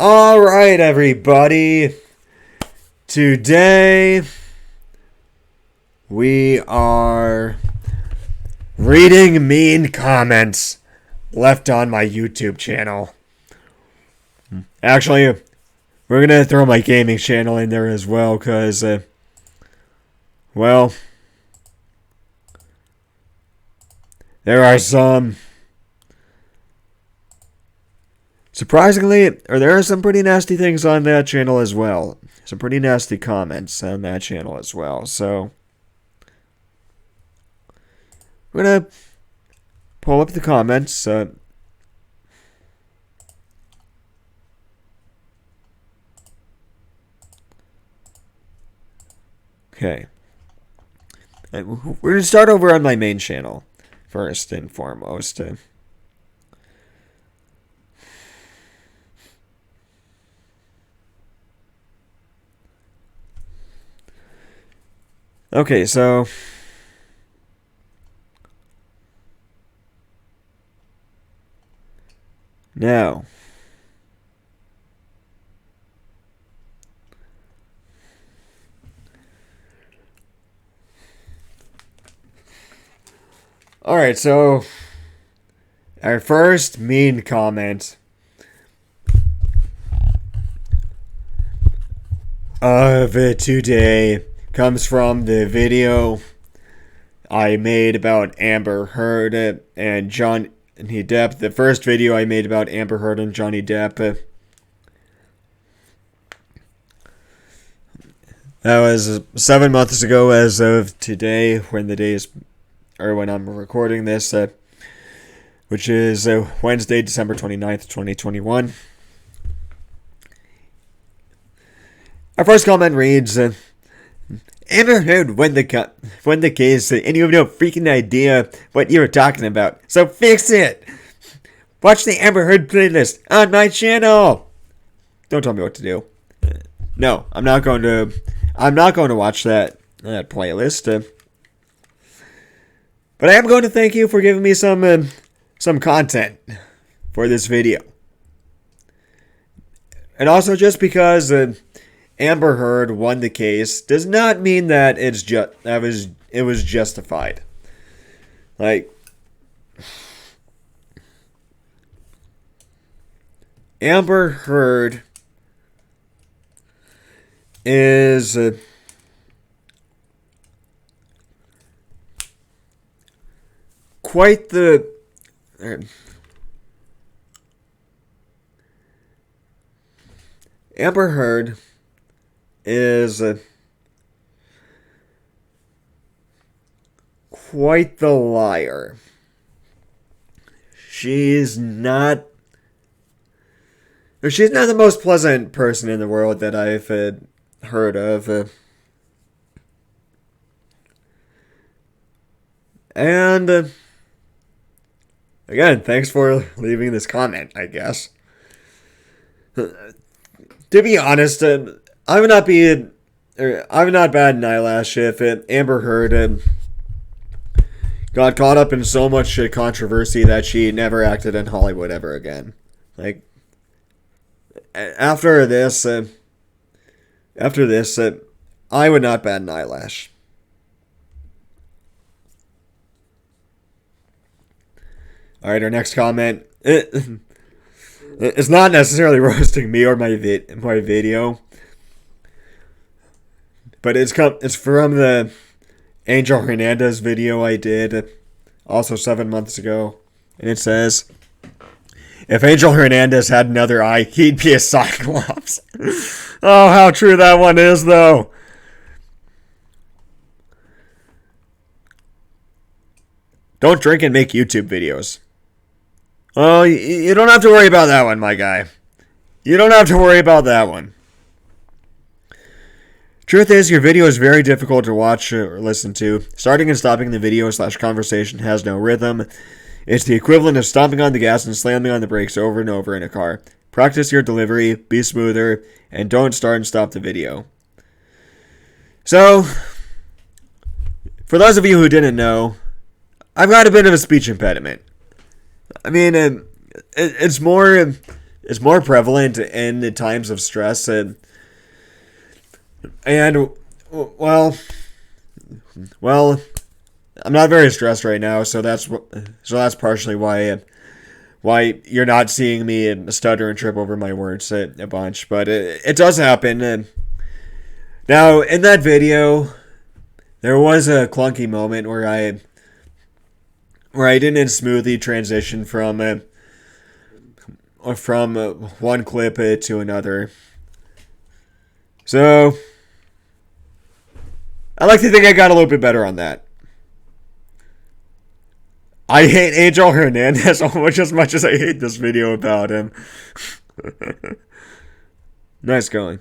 Alright, everybody. Today, we are reading mean comments left on my YouTube channel. Actually, we're going to throw my gaming channel in there as well, because, well, there are some... there are some pretty nasty things on that channel as well. Some pretty nasty comments on that channel as well. So, we're going to pull up the comments. Okay. We're going to start over on my main channel, first and foremost. Okay, so now alright, so our first mean comment of today comes from the video I made about Amber Heard and Johnny Depp. The first video I made about Amber Heard and Johnny Depp. That was 7 months ago as of today, when I'm recording this, which is Wednesday, December 29th, 2021. Our first comment reads, Amber Heard won the case, and you have no freaking idea what you were talking about. So fix it! Watch the Amber Heard playlist on my channel! Don't tell me what to do. No, I'm not going to watch that playlist. But I am going to thank you for giving me some content for this video. And also, just because Amber Heard won the case does not mean that it was justified. Like, Amber Heard is quite the Amber Heard is quite the liar. She's not the most pleasant person in the world that I've heard of. And again, thanks for leaving this comment, I guess. To be honest, I would not bat an eyelash if Amber Heard got caught up in so much controversy that she never acted in Hollywood ever again. Like, after this, I would not bat an eyelash. Alright, our next comment. It's not necessarily roasting me or my video, but it's from the Angel Hernandez video I did, also 7 months ago, and it says, if Angel Hernandez had another eye, he'd be a Cyclops. Oh, how true that one is, though. Don't drink and make YouTube videos. Oh, you don't have to worry about that one, my guy. You don't have to worry about that one. Truth is, your video is very difficult to watch or listen to. Starting and stopping the video/conversation has no rhythm. It's the equivalent of stomping on the gas and slamming on the brakes over and over in a car. Practice your delivery, be smoother, and don't start and stop the video. So, for those of you who didn't know, I've got a bit of a speech impediment. I mean, it's more is more prevalent in the times of stress and well, well, I'm not very stressed right now, so that's partially why you're not seeing me stutter and trip over my words a bunch. But it does happen. And now in that video, there was a clunky moment where I didn't smoothly transition from one clip to another. So I like to think I got a little bit better on that. I hate Angel Hernandez almost as much as I hate this video about him. Nice going.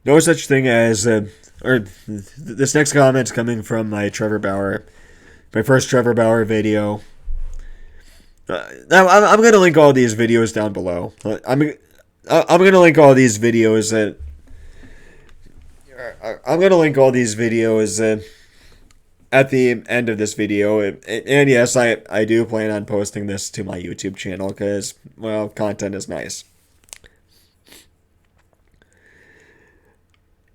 No such thing as, this next comment's coming from my first Trevor Bauer video. Now I'm gonna link all these videos down below. I'm gonna link all these videos. I'm gonna link all these videos at the end of this video. And yes, I do plan on posting this to my YouTube channel because, well, content is nice.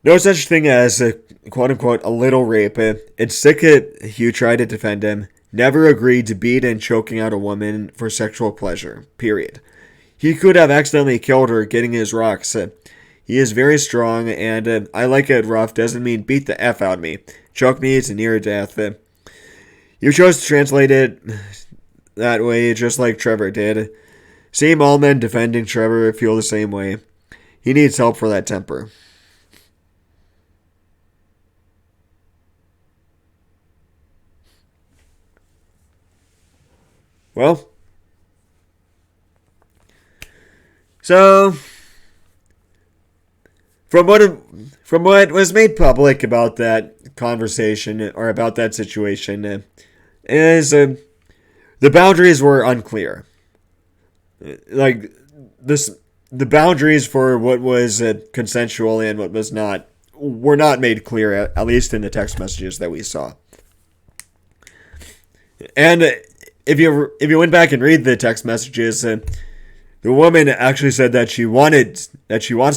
No such thing as quote-unquote a little rape. It's sick that you tried to defend him. Never agreed to beat and choking out a woman for sexual pleasure. Period. He could have accidentally killed her getting his rocks. He is very strong, and I like it rough doesn't mean beat the F out of me. Choke me to near death. You chose to translate it that way just like Trevor did. Same all men defending Trevor feel the same way. He needs help for that temper. Well, so from what was made public about that conversation or about that situation is the boundaries were unclear. Like the boundaries for what was consensual and what was not were not made clear, at least in the text messages that we saw. And if you went back and read the text messages, the woman actually said that she wants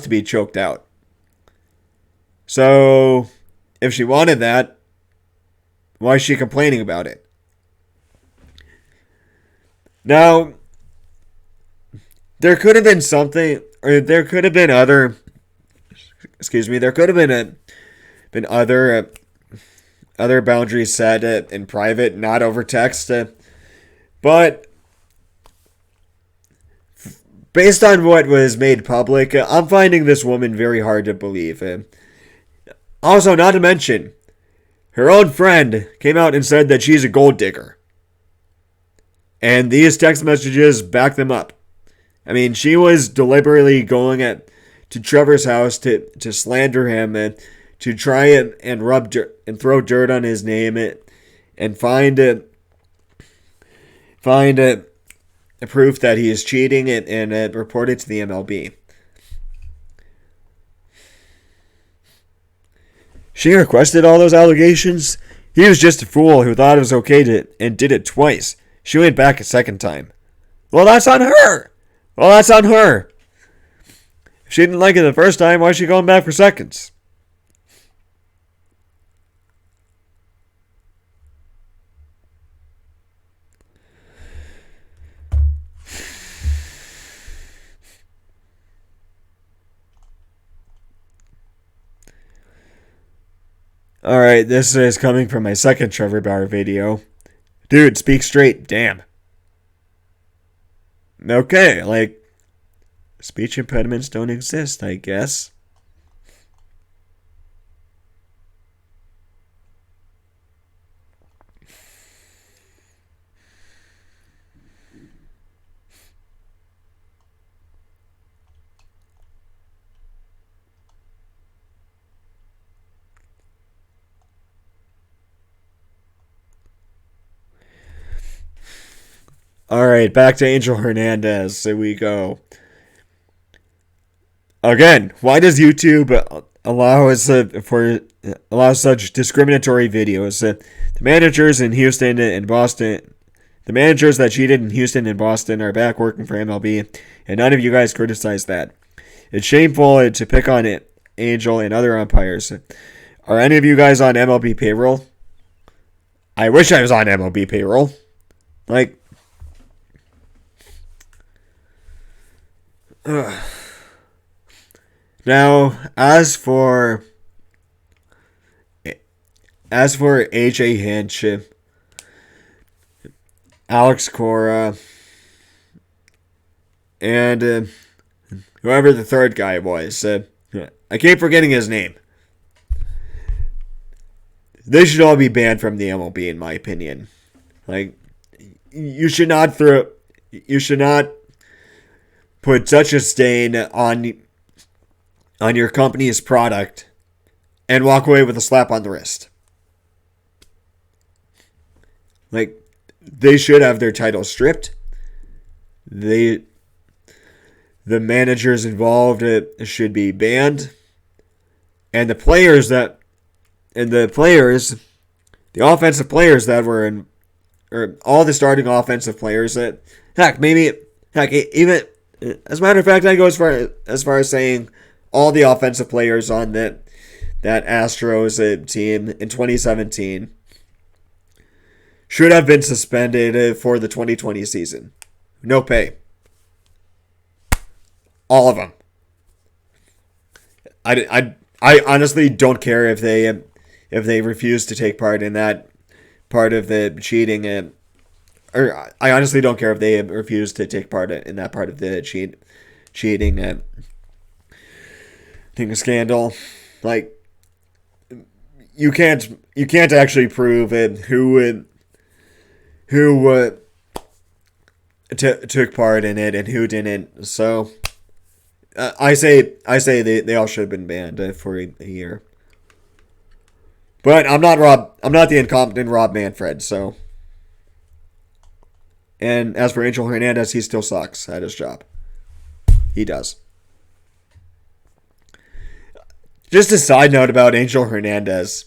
to be choked out. So if she wanted that, why is she complaining about it? Now, there could have been something, or there could have been other. Excuse me. There could have been other boundaries set in private, not over text. But based on what was made public, I'm finding this woman very hard to believe. Also, not to mention, her own friend came out and said that she's a gold digger. And these text messages back them up. I mean, she was deliberately going to Trevor's house to slander him and to try and rub dirt and throw dirt on his name and find a proof that he is cheating and report it to the MLB. She requested all those allegations. He was just a fool who thought it was okay and did it twice. She went back a second time. Well, that's on her. If she didn't like it the first time, why is she going back for seconds? Alright, this is coming from my second Trevor Bauer video. Dude, speak straight, damn. Okay, speech impediments don't exist, I guess. All right, back to Angel Hernandez. So we go. Again, why does YouTube allow such discriminatory videos? The managers in Houston and Boston, the managers that cheated in Houston and Boston are back working for MLB, and none of you guys criticize that. It's shameful to pick on Angel and other umpires. Are any of you guys on MLB payroll? I wish I was on MLB payroll. Like, now, as for AJ Hinch, Alex Cora, and whoever the third guy was, I keep forgetting his name. They should all be banned from the MLB, in my opinion. Like, you should not put such a stain on your company's product and walk away with a slap on the wrist. Like, they should have their titles stripped. The managers involved should be banned. And the offensive players that were in, or all the starting offensive players that, even, as a matter of fact, I go as far as saying all the offensive players on that Astros team in 2017 should have been suspended for the 2020 season. No pay. All of them. I honestly don't care if they refuse to take part in that part of the cheating, or I honestly don't care if they refuse to take part in that part of the cheating scandal. Like, you can't actually prove who took part in it and who didn't. So I say they all should have been banned for a year. But I'm not the incompetent Rob Manfred. So, and as for Angel Hernandez, he still sucks at his job. He does. Just a side note about Angel Hernandez.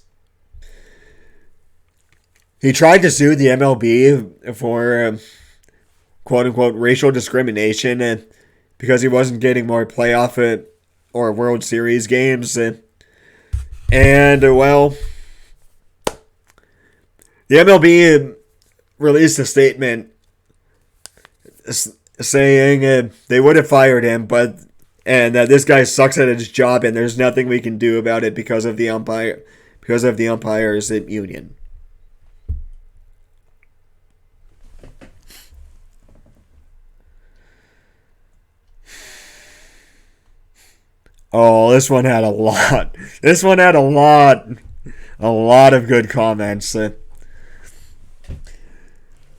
He tried to sue the MLB for quote-unquote racial discrimination because he wasn't getting more playoff or World Series games. And well, the MLB released a statement saying they would have fired him, and that this guy sucks at his job, and there's nothing we can do about it because of the umpires union. Oh, this one had a lot. This one had a lot of good comments.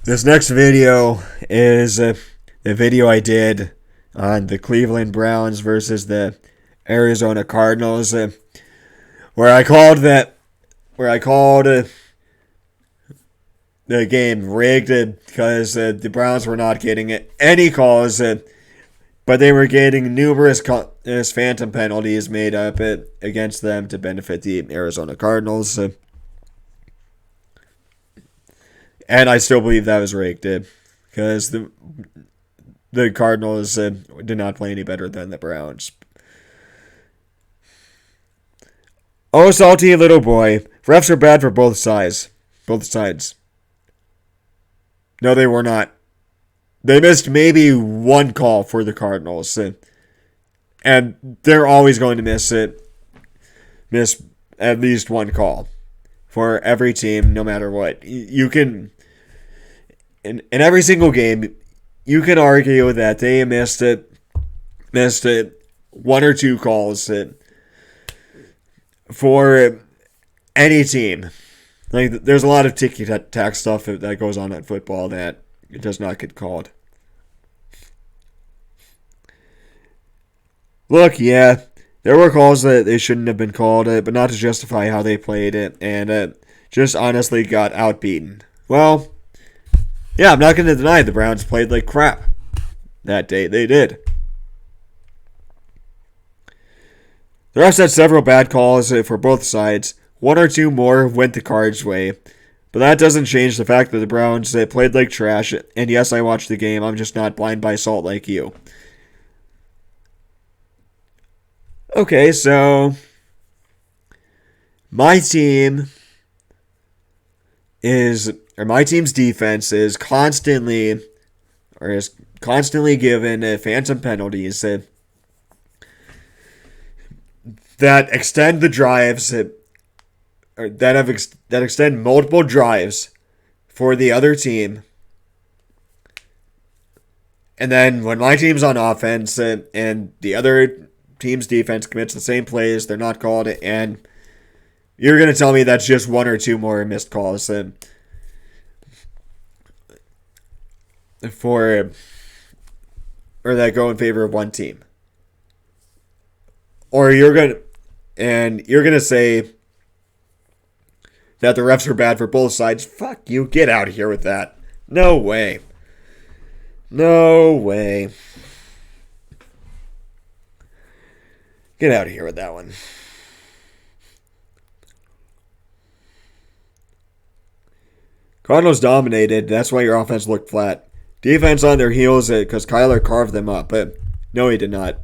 This next video is the video I did on the Cleveland Browns versus the Arizona Cardinals, where I called the game rigged because the Browns were not getting any calls, but they were getting numerous phantom penalties made up against them to benefit the Arizona Cardinals. And I still believe that was rigged, because the Cardinals did not play any better than the Browns. Oh, salty little boy. Refs are bad for both sides. Both sides. No, they were not. They missed maybe one call for the Cardinals. And they're always going to miss at least one call for every team, no matter what. You can, in every single game, you can argue that they missed one or two calls for any team. Like, there's a lot of ticky-tack stuff that goes on at football that it does not get called. Look, yeah, there were calls that they shouldn't have been called, but not to justify how they played it, and just honestly got outbeaten. Well, Yeah, I'm not going to deny the Browns played like crap that day. They did. The refs had several bad calls for both sides. One or two more went the Cards' way. But that doesn't change the fact that the Browns played like trash. And yes, I watched the game. I'm just not blind by salt like you. Okay, so my team's defense is constantly given phantom penalties that extend the drives that extend multiple drives for the other team. And then when my team's on offense and the other team's defense commits the same plays, they're not called, and you're going to tell me that's just one or two more missed calls or that go in favor of one team. Or you're going to say that the refs are bad for both sides. Fuck you. Get out of here with that. No way. No way. Get out of here with that one. Cardinals dominated. That's why your offense looked flat. Defense on their heels because Kyler carved them up. But no, he did not.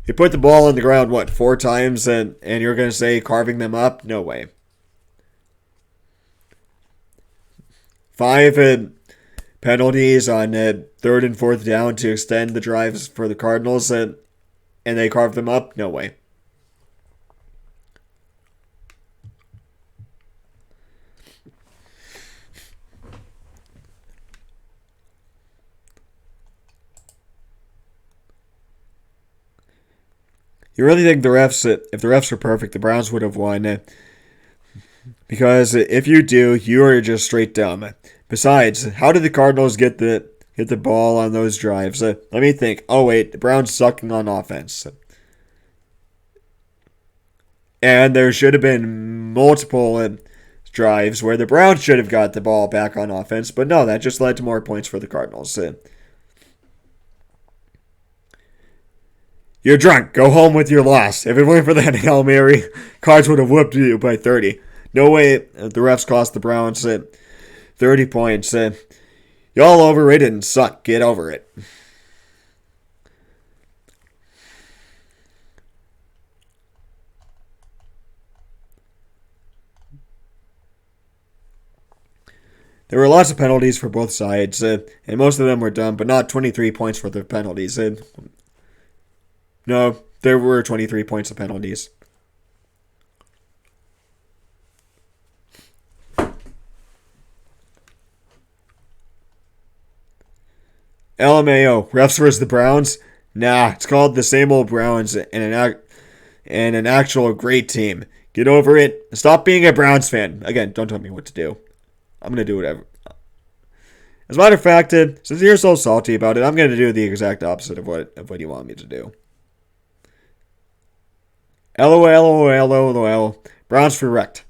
He put the ball on the ground, 4 times? And you're going to say carving them up? No way. 5 penalties on 3rd and 4th down to extend the drives for the Cardinals, and they carved them up? No way. You really think if the refs were perfect, the Browns would have won? Because if you do, you are just straight dumb. Besides, how did the Cardinals get the ball on those drives? Let me think. Oh wait, the Browns sucking on offense. And there should have been multiple drives where the Browns should have got the ball back on offense, but no, that just led to more points for the Cardinals. You're drunk. Go home with your loss. If it weren't for that Hail Mary, Cards would have whooped you by 30. No way the refs cost the Browns 30 points. Y'all overrated and suck. Get over it. There were lots of penalties for both sides, and most of them were dumb, but not 23 points for the penalties. No, there were 23 points of penalties. LMAO, refs versus the Browns? Nah, it's called the same old Browns and an actual great team. Get over it. Stop being a Browns fan. Again, don't tell me what to do. I'm going to do whatever. As a matter of fact, since you're so salty about it, I'm going to do the exact opposite of what you want me to do. LOL. Browns for wrecked.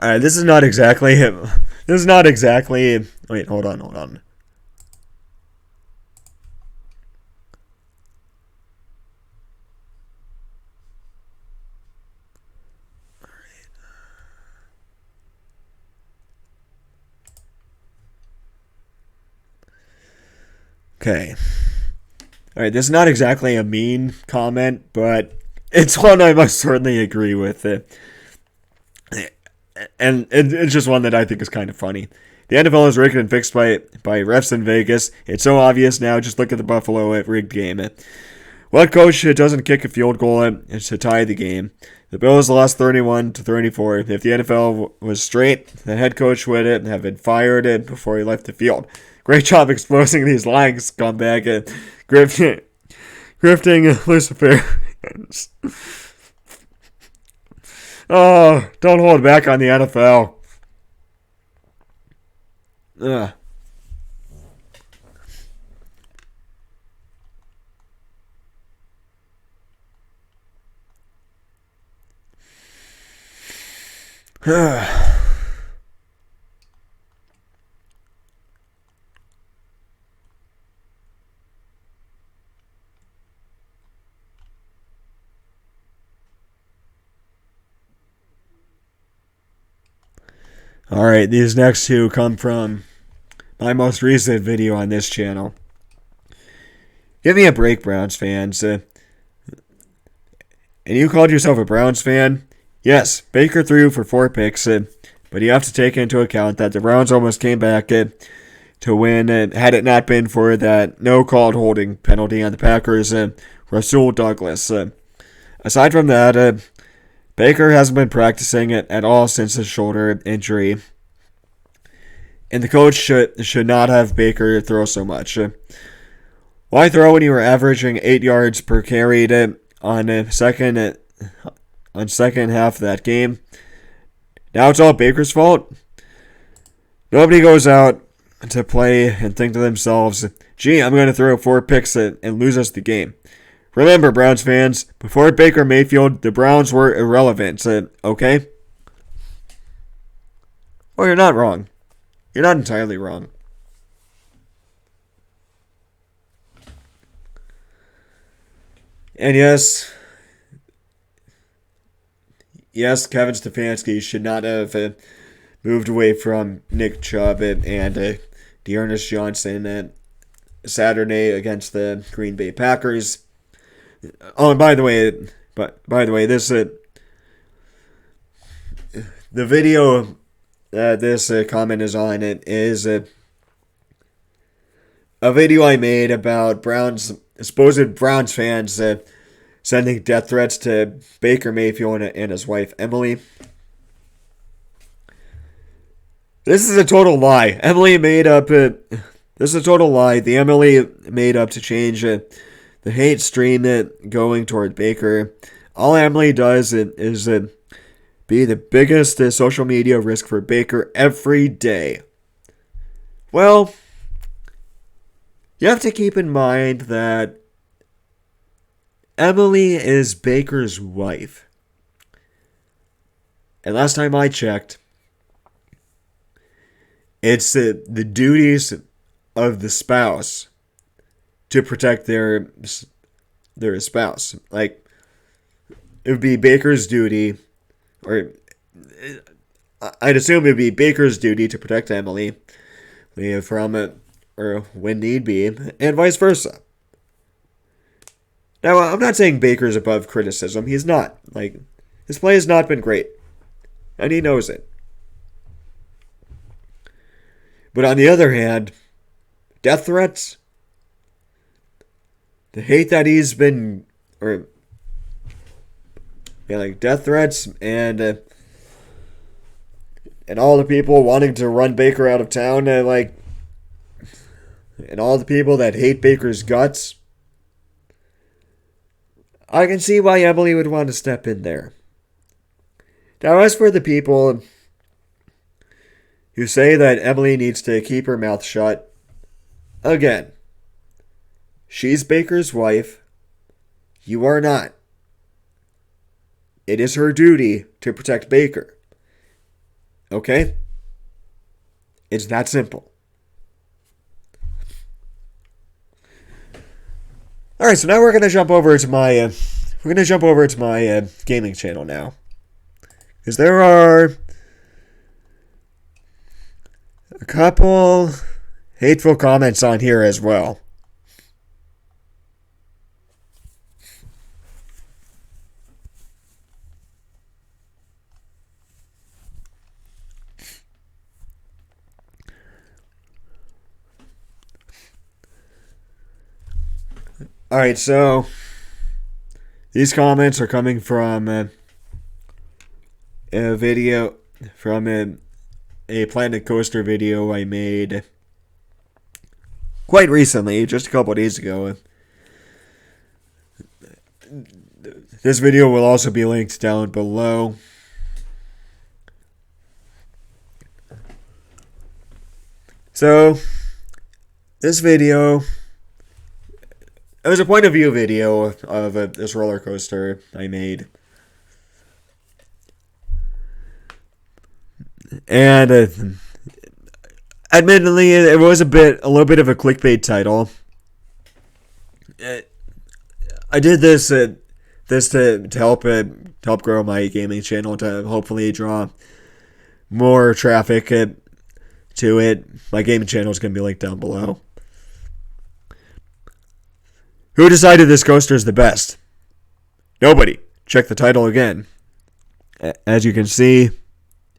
Alright, this is not exactly him. This is not exactly... Wait, hold on. Okay. Alright, this is not exactly a mean comment, but it's one I must certainly agree with. And it's just one that I think is kind of funny. The NFL is rigged and fixed by refs in Vegas. It's so obvious now. Just look at the Buffalo rigged game. What coach doesn't kick a field goal to tie the game? The Bills lost 31-34. If the NFL was straight, the head coach would have been fired before he left the field. Great job exposing these lying scumbag and grifting Luciferians. Oh, don't hold back on the NFL. Ugh. Alright, these next two come from my most recent video on this channel. Give me a break, Browns fans. And you called yourself a Browns fan? Yes, Baker threw for 4 picks, but you have to take into account that the Browns almost came back to win, had it not been for that no-called holding penalty on the Packers and Rasul Douglas. Aside from that, Baker hasn't been practicing it at all since his shoulder injury, and the coach should not have Baker throw so much. Why throw when you were averaging 8 yards per carry on second half of that game? Now it's all Baker's fault? Nobody goes out to play and think to themselves, gee, I'm going to throw 4 picks and lose us the game. Remember, Browns fans, before Baker Mayfield, the Browns were irrelevant, okay? Well, you're not wrong. You're not entirely wrong. And yes, Kevin Stefanski should not have moved away from Nick Chubb and Dearness Johnson Saturday against the Green Bay Packers. Oh, and by the way, this the video that this comment is on is a video I made about supposed Browns fans sending death threats to Baker Mayfield and his wife Emily. This is a total lie. This is a total lie. The Emily made up to change the hate stream going toward Baker. All Emily does is be the biggest social media risk for Baker every day. Well, you have to keep in mind that Emily is Baker's wife. And last time I checked, it's the duties of the spouse to protect their spouse. Like, it would be Baker's duty, or I'd assume it would be Baker's duty to protect Emily from it, or when need be, and vice versa. Now, I'm not saying Baker's above criticism. He's not. Like, his play has not been great, and he knows it. But on the other hand, death threats, the hate that he's been, death threats and all the people wanting to run Baker out of town, and all the people that hate Baker's guts, I can see why Emily would want to step in there. Now, as for the people who say that Emily needs to keep her mouth shut, again, she's Baker's wife. You are not. It is her duty to protect Baker. Okay? It's that simple. All right, so now we're gonna jump over to my gaming channel now, because there are a couple hateful comments on here as well. Alright, so these comments are coming from a video, from a Planet Coaster video I made quite recently, just a couple of days ago. This video will also be linked down below. So, this video, it was a point of view video of this roller coaster I made. And admittedly, it was a little bit of a clickbait title. I did this to help grow my gaming channel, to hopefully draw more traffic to it. My gaming channel is going to be linked down below. Who decided this coaster is the best? Nobody. Check the title again. As you can see,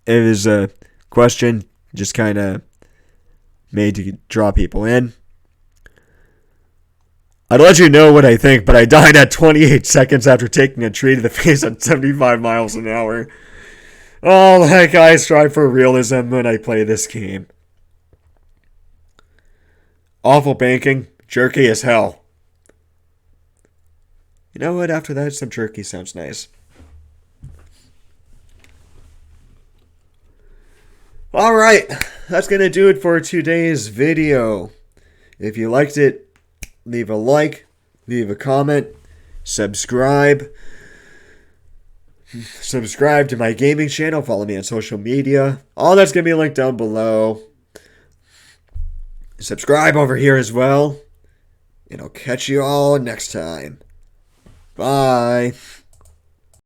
it is a question just kind of made to draw people in. I'd let you know what I think, but I died at 28 seconds after taking a tree to the face at 75 miles an hour. Oh, like I strive for realism when I play this game. Awful banking, jerky as hell. You know what? After that, some jerky sounds nice. Alright, that's going to do it for today's video. If you liked it, leave a like, leave a comment, subscribe. Subscribe to my gaming channel, follow me on social media. All that's going to be linked down below. Subscribe over here as well. And I'll catch you all next time. Bye.